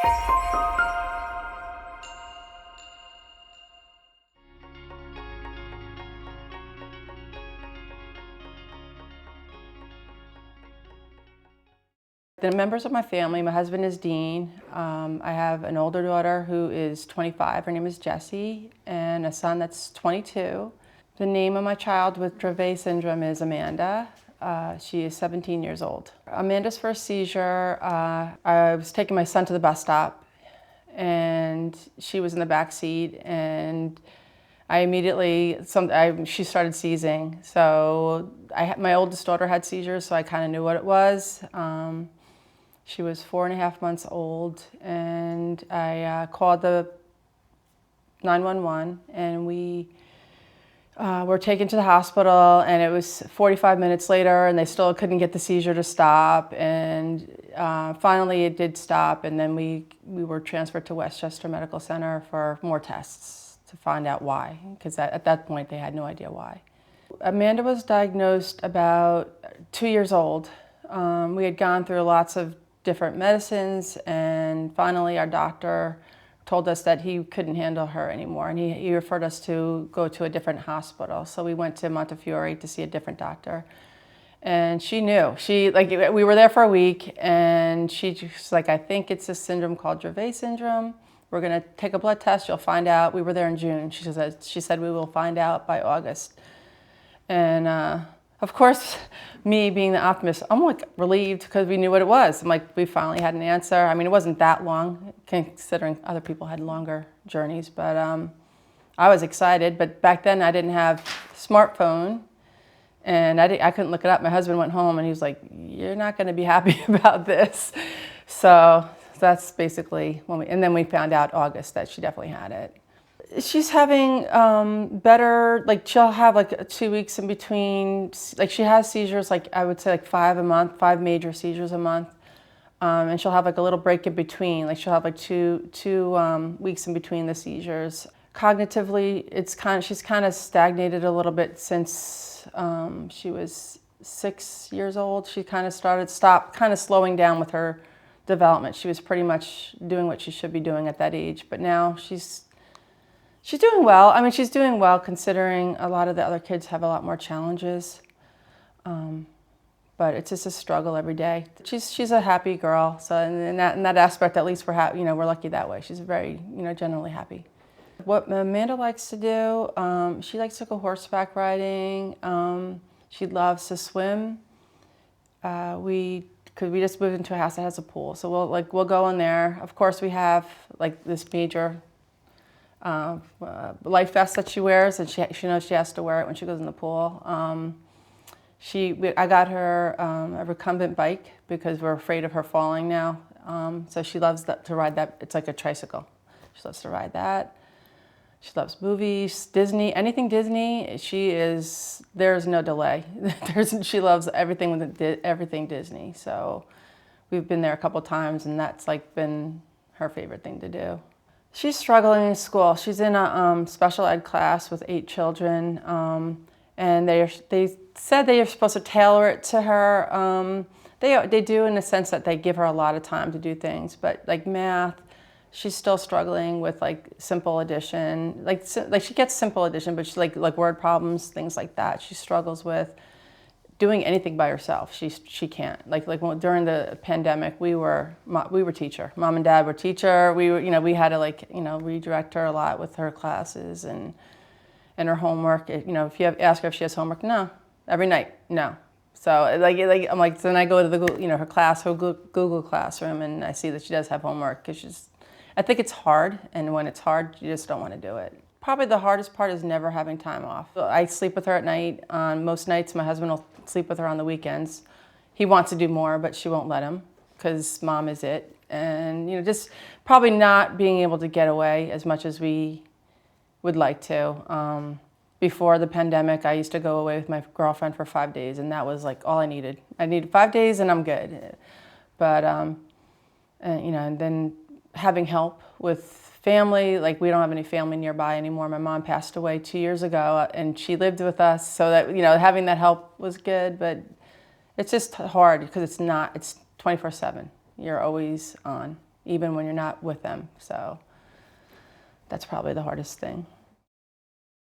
The members of my family, my husband is Dean. I have an older daughter who is 25, her name is Jessie, and a son that's 22. The name of my child with Dravet syndrome is Amanda. She is 17 years old. Amanda's first seizure, I was taking my son to the bus stop and she was in the back seat, and I immediately, she started seizing. So my oldest daughter had seizures, so I kind of knew what it was. She was 4.5 months old, and I called the 911, and we were taken to the hospital, and it was 45 minutes later, and they still couldn't get the seizure to stop, and finally it did stop, and then we were transferred to Westchester Medical Center for more tests to find out why, because at that point they had no idea why. Amanda was diagnosed about 2 years old. We had gone through lots of different medicines, and finally our doctor told us that he couldn't handle her anymore, and he referred us to go to a different hospital. So we went to Montefiore to see a different doctor, and she knew. We were there for a week, and she's like, I think it's a syndrome called Dravet syndrome. We're gonna take a blood test, you'll find out. We were there in June. She said we will find out by August. And of course, me being the optimist, I'm like relieved because we knew what it was. I'm like, we finally had an answer. I mean, it wasn't that long, considering other people had longer journeys, but I was excited. But back then I didn't have a smartphone, and I couldn't look it up. My husband went home and he was like, you're not gonna be happy about this. So that's basically and then we found out August that she definitely had it. She's having better, she'll have 2 weeks in between, she has seizures, I would say 5 a month, 5 major seizures a month. And she'll have a little break in between, she'll have two weeks in between the seizures. Cognitively, she's kind of stagnated a little bit since she was 6 years old. She kind of stopped slowing down with her development. She was pretty much doing what she should be doing at that age, but now she's doing well. I mean, she's doing well considering a lot of the other kids have a lot more challenges. But it's just a struggle every day. She's a happy girl, so in that aspect, at least we're lucky that way. She's very, generally happy. What Amanda likes to do, she likes to go horseback riding. She loves to swim. Because we just moved into a house that has a pool, so we'll go in there. Of course, we have this major life vest that she wears, and she knows she has to wear it when she goes in the pool. I got her a recumbent bike because we're afraid of her falling now. So she loves to ride that. It's like a tricycle. She loves to ride that. She loves movies, Disney, anything Disney. There's no delay. She loves everything Disney. So we've been there a couple times, and that's been her favorite thing to do. She's struggling in school. She's in a special ed class with 8 children, and they said they are supposed to tailor it to her. They do, in the sense that they give her a lot of time to do things, but math, she's still struggling with simple addition. She gets simple addition, but she's like word problems, things like that. She struggles with doing anything by herself. She can't. During the pandemic, we were teacher. Mom and Dad were teacher. We had to redirect her a lot with her classes and her homework. If you ask her if she has homework, no. Every night, no. So I'm like, then I go to the her class, her Google Classroom, and I see that she does have homework because I think it's hard, and when it's hard, you just don't want to do it. Probably the hardest part is never having time off. I sleep with her at night. On most nights, my husband will sleep with her on the weekends. He wants to do more, but she won't let him because Mom is it. And just probably not being able to get away as much as we would like to. Before the pandemic, I used to go away with my girlfriend for 5 days, and that was all I needed. I needed 5 days, and I'm good. But and then having help with family, we don't have any family nearby anymore. My mom passed away 2 years ago, and she lived with us, so that having that help was good. But it's just hard because it's 24/7. You're always on. even when you're not with them. So that's probably the hardest thing.